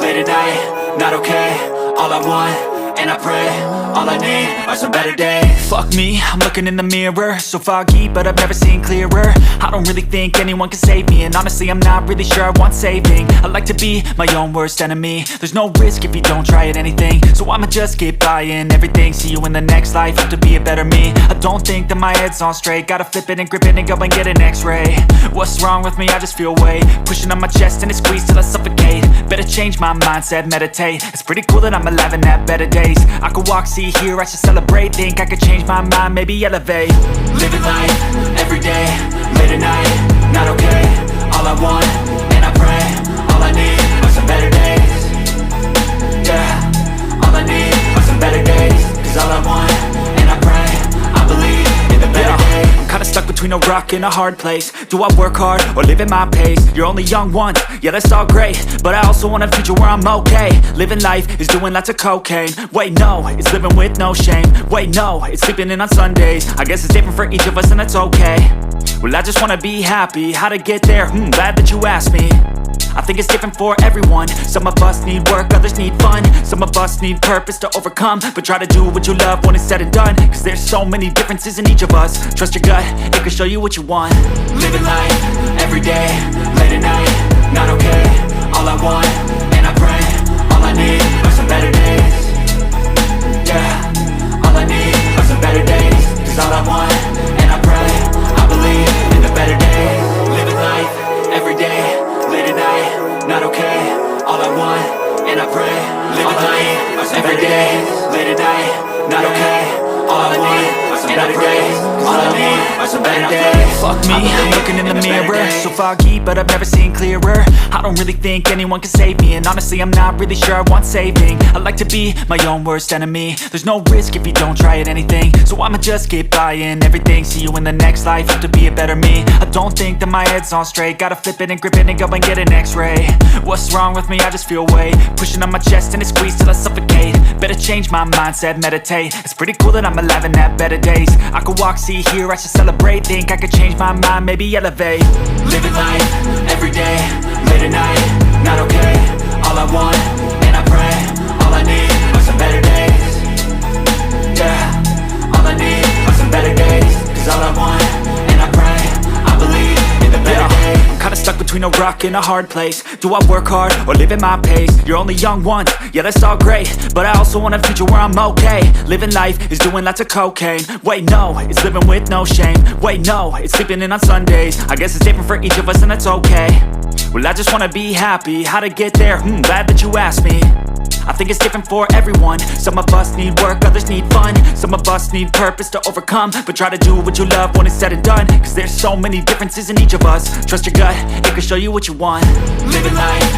late at night, not okay. All I want, and I pray, all I need are some better days. Fuck me, I'm looking in the mirror, so foggy, but I've never seen clearer. I don't really think anyone can save me, and honestly I'm not really sure I want saving. I like to be my own worst enemy. There's no risk if you don't try at anything, so I'ma just keep buying everything. See you in the next life, have to be a better me. I don't think that my head's on straight, gotta flip it and grip it and go and get an x-ray. What's wrong with me? I just feel weight pushing on my chest and it squeezes till I suffocate. Better change my mindset, meditate. It's pretty cool that I'm alive and have better days. I could walk, see, hear, I should celebrate. Think I could change my mind, maybe elevate. Living life, everyday, late at night, not okay. All I want, and I pray, all I need are some better days. Yeah, all I need are some better days. Cause all I want, and I pray, I believe in the better days. I'm kinda stuck between a rock and a hard place. Do I work hard or live at my pace? You're only young once, yeah that's all great, but I also want a future where I'm okay. Living life is doing lots of cocaine. Wait no, it's living with no shame. Wait no, it's sleeping in on Sundays. I guess it's different for each of us and that's okay. Well I just wanna be happy, how to get there? Glad that you asked me. I think it's different for everyone. Some of us need work, others need fun. Some of us need purpose to overcome. But try to do what you love when it's said and done. Cause there's so many differences in each of us. Trust your gut, it can show you what you want. Living life, everyday, late at night, not okay. All I want, and I pray, all I need are some better days. Yeah, all I need are some better days. Cause all I want, and I pray, I believe in the better days. Living life, everyday, late at night, not okay. All I want, and I pray, living life, every day, late at night, not okay. All I want, and I pray, all I need are some better days. Fuck me, I'm looking in the mirror, so foggy, but I've never seen clearer. I don't really think anyone can save me, and honestly I'm not really sure I want saving. I like to be my own worst enemy. There's no risk if you don't try at anything, so I'ma just keep buying everything. See you in the next life, have to be a better me. I don't think that my head's on straight, gotta flip it and grip it and go and get an x-ray. What's wrong with me? I just feel weight pushing on my chest and it squeezes till I suffocate. Better change my mindset, meditate. It's pretty cool that I'm alive and have better days. I could walk, see, hear, I should celebrate. Think I could change my mind, maybe elevate. Living life, everyday, late at night, not okay. All I want, and I pray, all I need are some better days. Yeah, all I need are some better days. Cause all I want, and I pray, I believe in the better days. I'm kinda stuck between a rock and a hard place. Do I work hard or live at my pace? You're only young once, yeah that's all great, but I also want a future where I'm okay. Living life is doing lots of cocaine. Wait no, it's living with no shame. Wait no, it's sleeping in on Sundays. I guess it's different for each of us and that's okay. Well I just wanna be happy, how to get there? Glad that you asked me. I think it's different for everyone. Some of us need work, others need fun. Some of us need purpose to overcome. But try to do what you love when it's said and done. Cause there's so many differences in each of us. Trust your gut, it can show you what you want. Living life